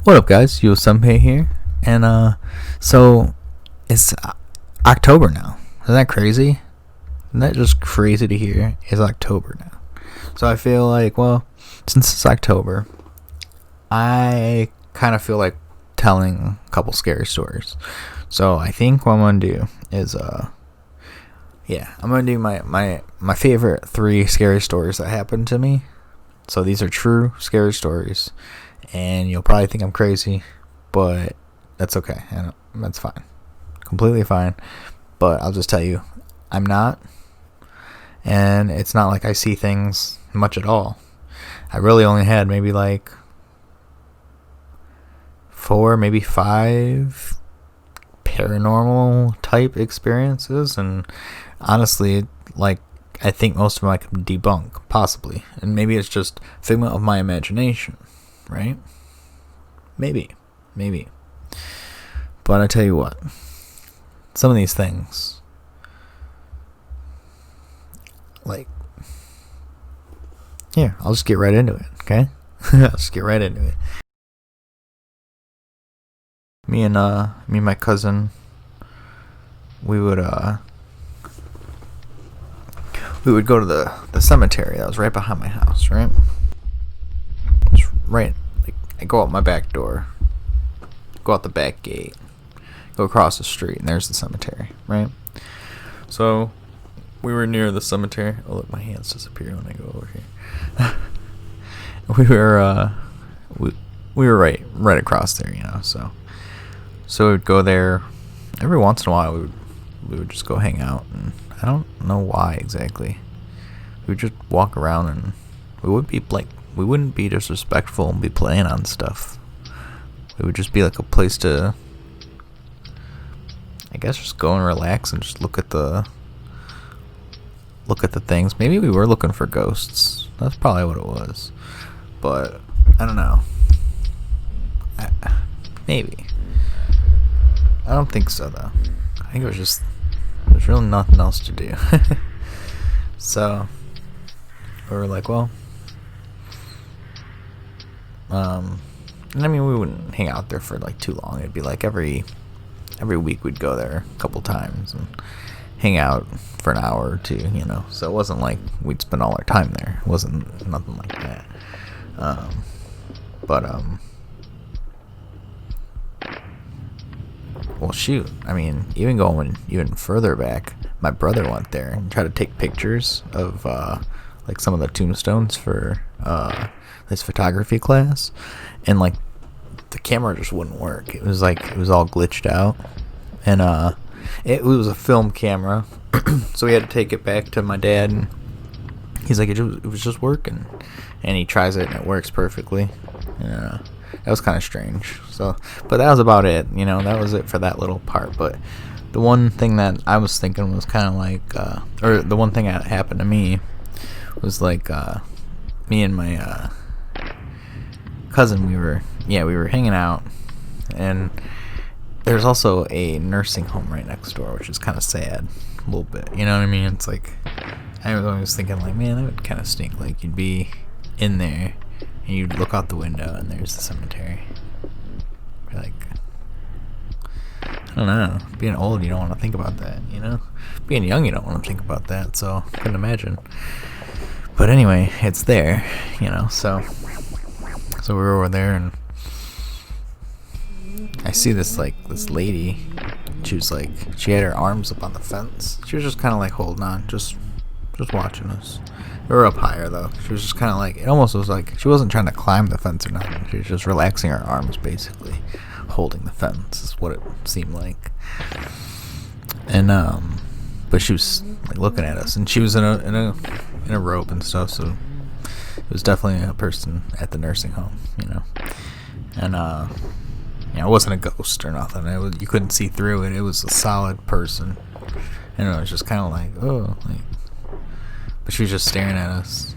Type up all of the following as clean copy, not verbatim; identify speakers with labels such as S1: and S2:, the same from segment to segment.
S1: What up, guys? Yo Sunpei here, and so it's October now. Isn't that crazy? Isn't that just crazy to hear? It's October now, so I feel like, well, since it's October, I kind of feel like telling a couple scary stories. So I think what I'm gonna do is I'm gonna do my favorite 3 scary stories that happened to me. So these are true scary stories, and you'll probably think I'm crazy, but that's okay, and that's fine, completely fine. But I'll just tell you, I'm not, and it's not like I see things much at all. I really only had maybe like 4, maybe 5 paranormal type experiences, and honestly, like, I think most of them I can debunk, possibly. And maybe it's just figment of my imagination, right? Maybe. But I tell you what, some of these things, like, here, I'll just get right into it, okay? I'll just get right into it. Me and my cousin, we would go to the cemetery that was right behind my house, right? It's right, like, I go out my back door, go out the back gate, go across the street, and there's the cemetery, right? So we were near the cemetery. Oh, look, my hands disappear when I go over here. we were right across there, So we'd go there every once in a while. We would just go hang out, and I don't know why exactly. We would just walk around, and we wouldn't be disrespectful and be playing on stuff. It would just be like a place to, I guess, just go and relax and just look at the things. Maybe we were looking for ghosts. That's probably what it was. But I don't know. Maybe. I don't think so, though. I think it was just, there's really nothing else to do. So we were like, well, and I mean, we wouldn't hang out there for like too long. It'd be like every week we'd go there a couple times and hang out for an hour or two, So it wasn't like we'd spend all our time there. It wasn't nothing like that. Well, shoot. I mean, even going even further back, my brother went there and tried to take pictures of like some of the tombstones for his photography class, and like the camera just wouldn't work. It was all glitched out, and it was a film camera, so we had to take it back to my dad, and he's like, it was just working, and he tries it and it works perfectly. Yeah. That was kind of strange. So, but that was about it. That was it for that little part. But the one thing that I was thinking was kind of like, or the one thing that happened to me was like, me and my cousin, we were hanging out, and there's also a nursing home right next door, which is kind of sad, a little bit. You know what I mean? It's like, I was always thinking, like, man, that would kind of stink. Like, you'd be in there, and you'd look out the window, and there's the cemetery. Like, I don't know. Being old, you don't want to think about that, Being young, you don't want to think about that, so I couldn't imagine. But anyway, it's there, So we were over there, and I see this lady. She was like, she had her arms up on the fence. She was just kind of like holding on, just watching us. We were up higher, though. She was just kind of like, it almost was like she wasn't trying to climb the fence or nothing. She was just relaxing her arms, basically, holding the fence is what it seemed like. And but she was like looking at us, and she was in a robe and stuff. So it was definitely a person at the nursing home, And it wasn't a ghost or nothing. You couldn't see through it. It was a solid person, and it was just kind of like, oh, like. But she was just staring at us,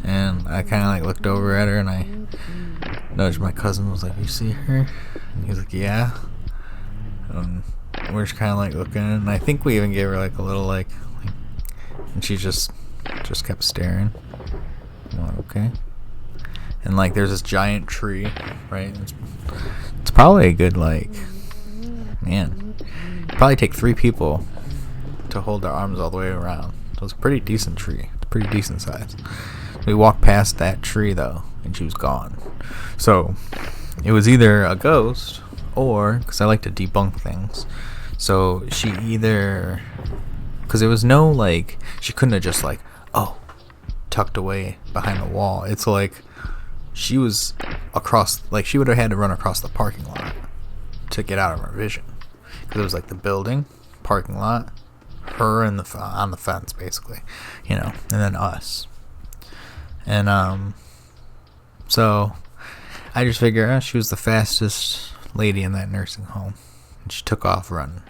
S1: and I kind of like looked over at her, and I nudged my cousin. Was like, "You see her?" And he was like, "Yeah." And we're just kind of like looking, and I think we even gave her like a little like and she just kept staring. I'm like, okay. and like there's this giant tree, right? It's probably a good, like, man, probably take 3 people to hold their arms all the way around. So it's a pretty decent tree. It's pretty decent size. We walked past that tree though, and she was gone. So it was either a ghost or, because I like to debunk things, so she either, because there was no, like, she couldn't have just, like, oh, tucked away behind the wall. It's like she was across, like, she would have had to run across the parking lot to get out of our vision, because it was like the building, parking lot, her and on the fence basically, you know, and then us. And so I just figured she was the fastest lady in that nursing home, and she took off running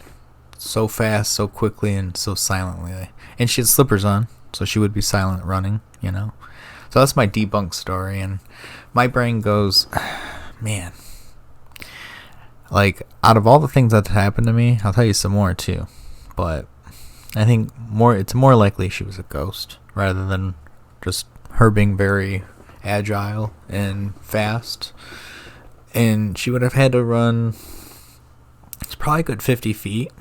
S1: so fast, so quickly, and so silently. And she had slippers on, so she would be silent running, you know. So that's my debunk story, and my brain goes, man, like, out of all the things that happened to me, I'll tell you some more too, but I think it's more likely she was a ghost rather than just her being very agile and fast. And she would have had to run, it's probably a good 50 feet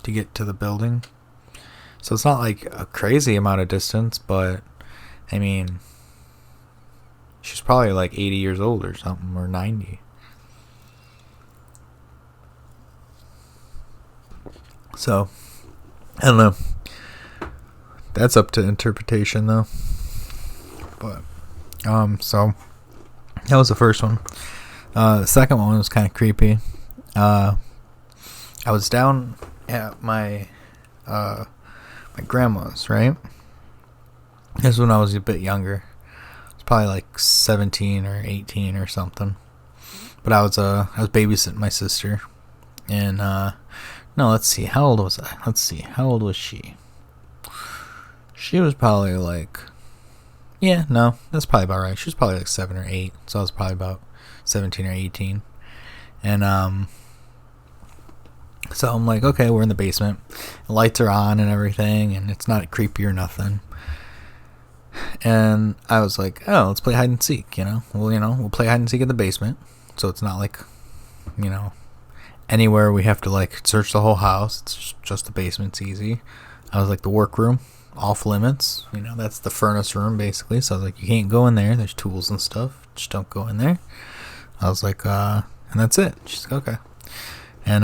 S1: to get to the building. So it's not like a crazy amount of distance, but I mean, she's probably like 80 years old or something, or 90. So, I don't know. That's up to interpretation though. But, so that was the first one. The second one was kind of creepy. I was down at my grandma's, right? This was when I was a bit younger. I was probably like 17 or 18 or something. But I was babysitting my sister, and no, let's see, how old was I? Let's see, how old was she? She was probably like, yeah, no, that's probably about right. She was probably like 7 or 8, so I was probably about 17 or 18. And so I'm like, okay, we're in the basement. The lights are on and everything, and it's not creepy or nothing. And I was like, oh, let's play hide and seek, you know? Well, you know, we'll play hide and seek in the basement, so it's not like, you know, anywhere we have to like search the whole house. It's just the basement's easy. I was like, the workroom, off limits, you know, that's the furnace room basically. So I was like, you can't go in there, there's tools and stuff, just don't go in there. I was like, and that's it. She's like, okay. And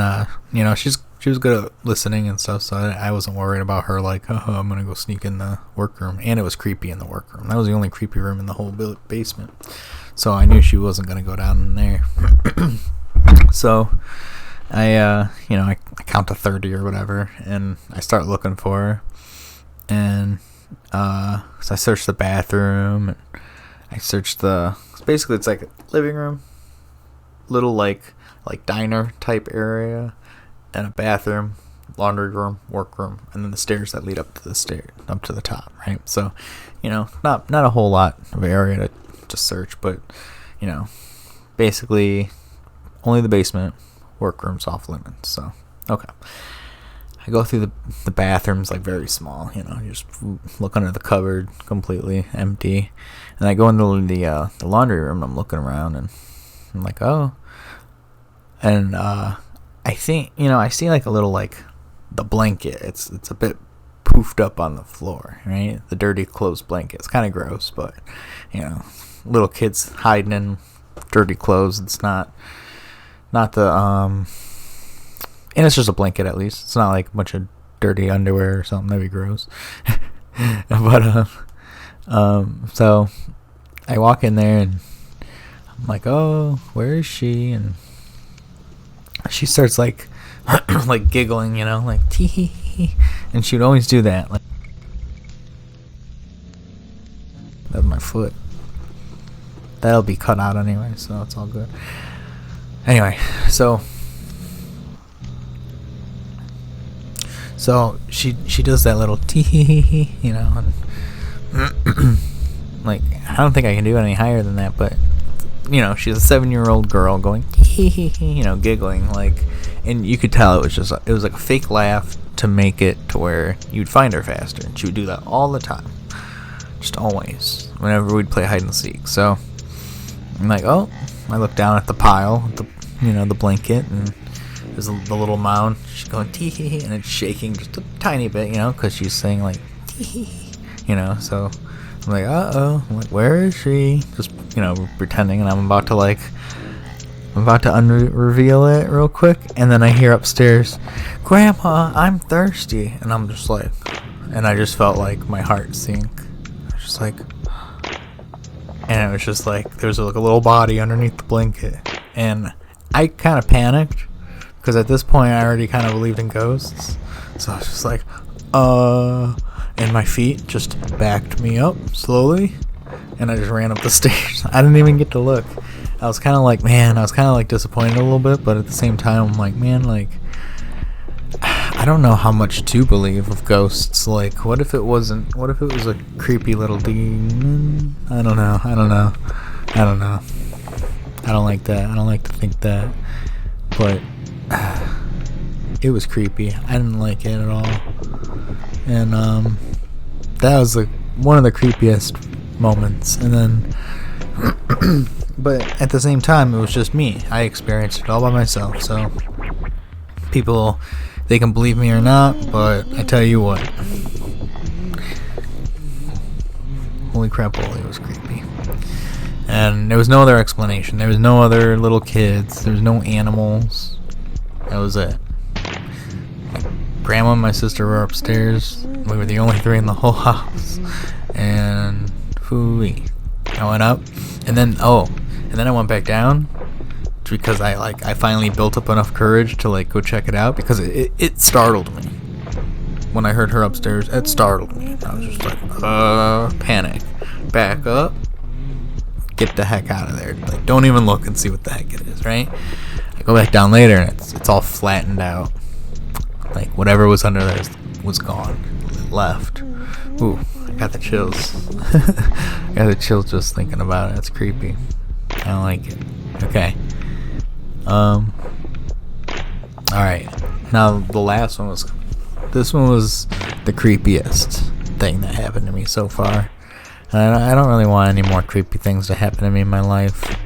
S1: you know, she was good at listening and stuff, so I wasn't worried about her like, oh, I'm gonna go sneak in the workroom. And it was creepy in the workroom. That was the only creepy room in the whole basement, so I knew she wasn't gonna go down in there. So I you know, I count to 30 or whatever, and I start looking for her. And so I searched the bathroom, and I searched basically it's like a living room, little like diner type area, and a bathroom, laundry room, workroom, and then the stairs that lead up to the top, right? So, you know, not a whole lot of area to search, but, you know, basically only the basement, workroom's off limits. So, okay. I go through the bathrooms, like very small, you know, you just look under the cupboard, completely empty. And I go into the laundry room, and I'm looking around, and I'm like, oh. And I think, you know, I see like a little, like, the blanket. It's a bit poofed up on the floor, right? The dirty clothes blanket. It's kind of gross, but, you know, little kids hiding in dirty clothes. It's not the, and it's just a blanket at least. It's not like a bunch of dirty underwear or something. That'd be gross. But, so I walk in there, and I'm like, oh, where is she? And she starts like like giggling, you know, like tee hee hee, and she would always do that. Like, that's my foot. That'll be cut out anyway, so it's all good. Anyway, so she does that little tee hee hee, you know, and like, I don't think I can do any higher than that, but, you know, she's a 7-year-old girl going, you know, giggling, like, and you could tell it was like a fake laugh to make it to where you'd find her faster. And she would do that all the time, just always, whenever we'd play hide and seek. So I'm like, oh, I look down at the pile, the blanket, and there's the little mound. She's going tee hee hee, and it's shaking just a tiny bit, because she's saying like tee hee hee, So I'm like, I'm like, where is she? Just pretending, and I'm about to reveal it real quick, and then I hear upstairs, Grandma, I'm thirsty, and I'm just like, and I just felt like my heart sink. I was just like, and it was just like there's like a little body underneath the blanket, and I kind of panicked because at this point I already kind of believed in ghosts, so I was just like, and my feet just backed me up slowly, and I just ran up the stairs. I didn't even get to look. I was kind of like disappointed a little bit, but at the same time, I'm like, man, like, I don't know how much to believe of ghosts. Like, what if it was a creepy little demon? I don't know. I don't like that. I don't like to think that. But it was creepy. I didn't like it at all. And that was like one of the creepiest moments. And then but at the same time, it was just me. I experienced it all by myself. So people, they can believe me or not, but I tell you what, holy crap, it was creepy. And there was no other explanation. There was no other little kids. There was no animals. That was it. Grandma and my sister were upstairs. We were the only three in the whole house. And phooey. I went up, and then I went back down because I finally built up enough courage to go check it out, because it startled me when I heard her upstairs. It startled me. I was just like, panic, back up, get the heck out of there. Like, don't even look and see what the heck it is, right? I go back down later, and it's all flattened out. Like, whatever was under there was gone. It left. Ooh, I got the chills. I got the chills just thinking about it. It's creepy. I don't like it. Okay. Alright. Now, the last one was... This one was the creepiest thing that happened to me so far. And I don't really want any more creepy things to happen to me in my life.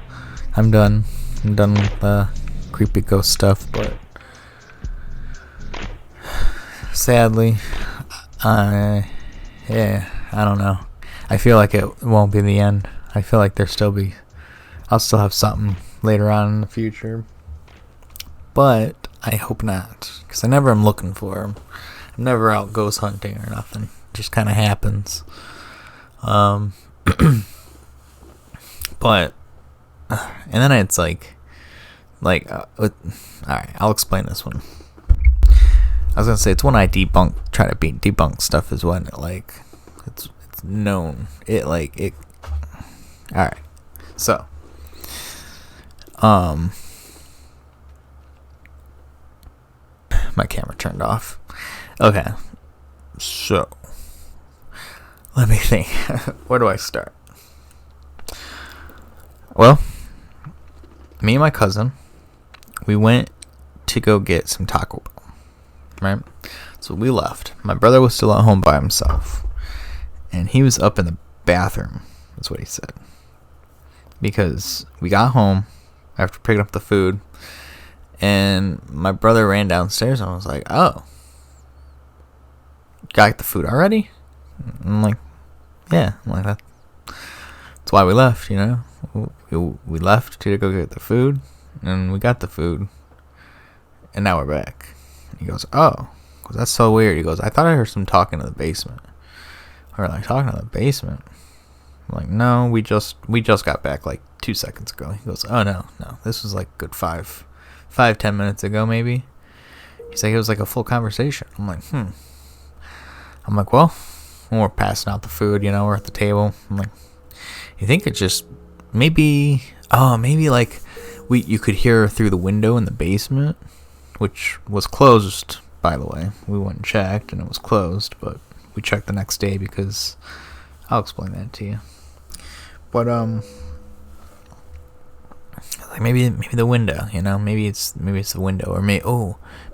S1: I'm done. I'm done with the creepy ghost stuff, but... Sadly, I don't know. I feel like it won't be the end. I feel like I'll still have something later on in the future. But I hope not, because I never am looking for them. I'm never out ghost hunting or nothing. It just kind of happens. But, and then it's like, alright, I'll explain this one. I was gonna say, it's when I try to debunk stuff is when it's known. Alright. So, my camera turned off. Okay. So, let me think. Where do I start? Well, me and my cousin, we went to go get some Taco Bell. Right? So we left. My brother was still at home by himself. And he was up in the bathroom, that's what he said. Because we got home after picking up the food, and my brother ran downstairs, and I was like, oh, got the food already? I'm like, yeah. I'm like, that's why we left, We left to go get the food, and we got the food, and now we're back. He goes, oh, that's so weird. He goes, I thought I heard some talking in the basement. Or talking in the basement? I'm like, no, we just got back 2 seconds ago. He goes, oh no, this was good 5-10 minutes ago maybe. He's like, it was a full conversation. I'm like, well, when we're passing out the food, we're at the table. I'm like, you think it just maybe you could hear through the window in the basement, which was closed, by the way. We went and checked, and it was closed, but we checked the next day because I'll explain that to you. But maybe the window, maybe it's the window, or maybe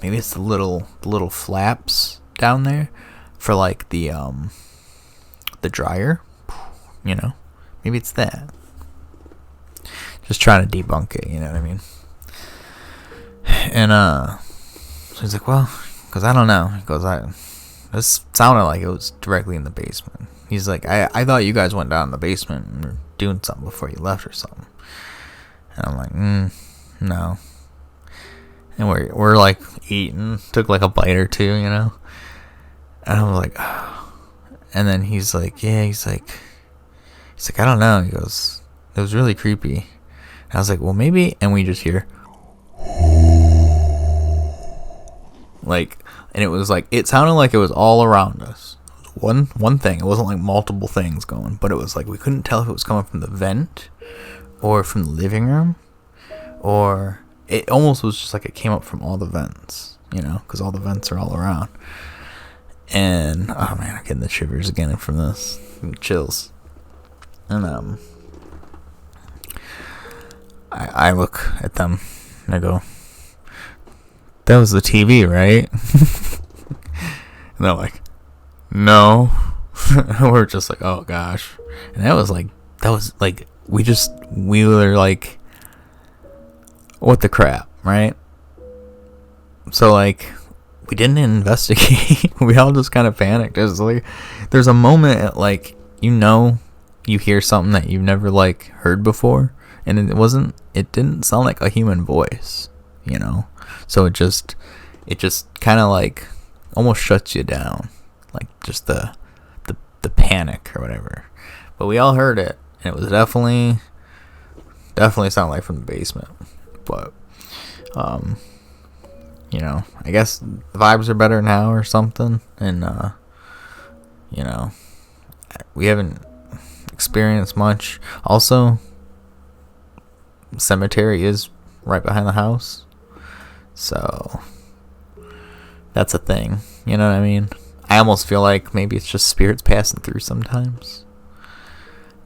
S1: it's the little flaps down there for the dryer, maybe it's that. just trying to debunk it, you know what I mean? And so he's like, well, because I don't know. He goes, this sounded like it was directly in the basement. He's like, I thought you guys went down in the basement and were doing something before you left or something. And I'm like, no. And we're like eating, took like a bite or two, you know. And I'm like, oh. And then he's like, yeah, he's like, I don't know. He goes, it was really creepy. And I was like, well, maybe. And we just hear, like, and it was like, it sounded like it was all around us. It was one thing. It wasn't like multiple things going, but it was like we couldn't tell if it was coming from the vent or from the living room, or it almost was just like it came up from all the vents, you know, because all the vents are all around. And oh man, I'm getting the shivers again from this, chills. And I look at them and I go, that was the TV, right? And they're like, no. We're just like, oh gosh. And that was like, we were like, what the crap, right? So like, we didn't investigate. We all just kind of panicked. It was like, there's a moment at like, you know, you hear something that you've never like heard before, and it didn't sound like a human voice, you know? So it just kind of like almost shuts you down, like just the panic or whatever. But we all heard it, and it was definitely sounded like from the basement. But you know, I guess the vibes are better now or something, and you know, we haven't experienced much. Also, cemetery is right behind the house, so that's a thing, you know what I mean? I almost feel like maybe it's just spirits passing through sometimes,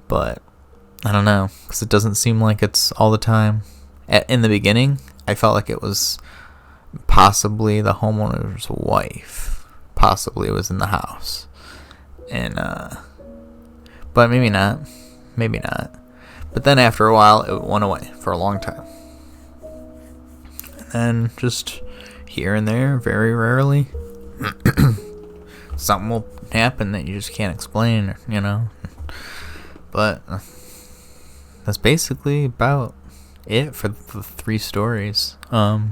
S1: but I don't know, because it doesn't seem like it's all the time. In the beginning, I felt like it was possibly the homeowner's wife. Possibly it was in the house. And, but maybe not. Maybe not. But then after a while, it went away for a long time. And then just here and there, very rarely, something will happen that you just can't explain, you know. But that's basically about it for the 3 stories. I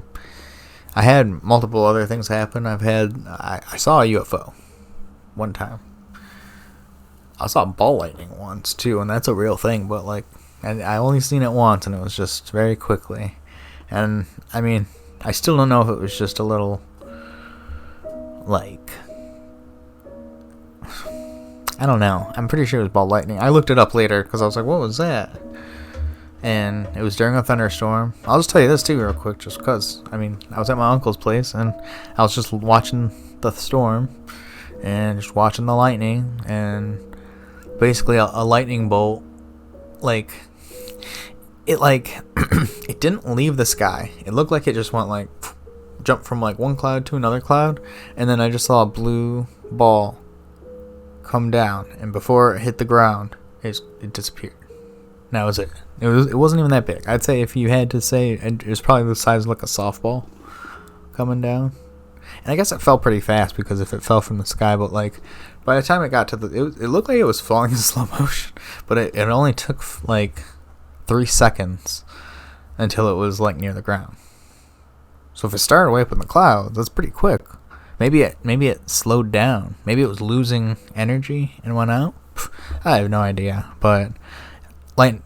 S1: had multiple other things happen. I saw a UFO one time. I saw ball lightning once too, and that's a real thing, but like, I only seen it once, and it was just very quickly. And I mean, I still don't know if it was just a little, like, I don't know. I'm pretty sure it was ball lightning. I looked it up later because I was like, what was that? And it was during a thunderstorm. I'll just tell you this too real quick, just because, I mean, I was at my uncle's place, and I was just watching the storm and just watching the lightning, and basically a lightning bolt, like, it like it didn't leave the sky. It looked like it just went like, jumped from like one cloud to another cloud, and then I just saw a blue ball come down, and before it hit the ground, it disappeared. And that was it. It wasn't even that big. I'd say if you had to say, it was probably the size of like a softball coming down. And I guess it fell pretty fast, because if it fell from the sky, but like by the time it got to it looked like it was falling in slow motion, but it only took like 3 seconds until it was like near the ground. So if it started way up in the clouds, that's pretty quick. Maybe it slowed down. Maybe it was losing energy and went out. I have no idea, but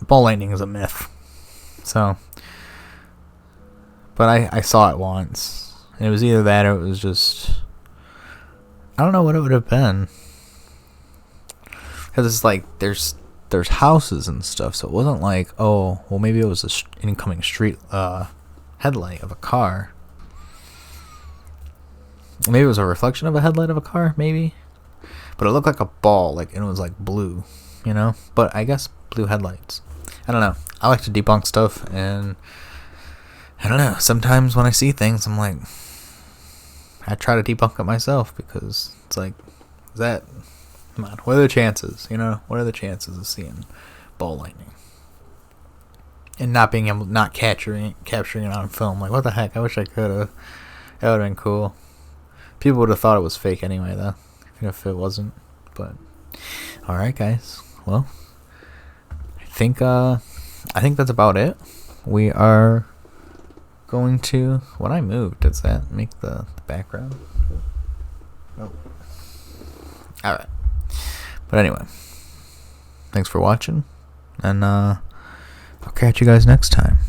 S1: ball lightning is a myth. So, but I saw it once, and it was either that or it was just, I don't know what it would have been, because it's like there's houses and stuff, so it wasn't like, oh well, maybe it was an incoming street headlight of a car. Maybe it was a reflection of a headlight of a car, maybe, but it looked like a ball, like, and it was like blue, you know. But I guess blue headlights. I don't know. I like to debunk stuff, and I don't know. Sometimes when I see things, I'm like, I try to debunk it myself, because it's like, come on, what are the chances? You know, what are the chances of seeing ball lightning? and not being able, not capturing it on film. Like, what the heck? I wish I could have. That would have been cool. People would have thought it was fake anyway, though, even if it wasn't. But all right, guys. Well, I think that's about it. We are going to. When I move, does that make the background? Oh. All right. But anyway, thanks for watching, and I'll catch you guys next time.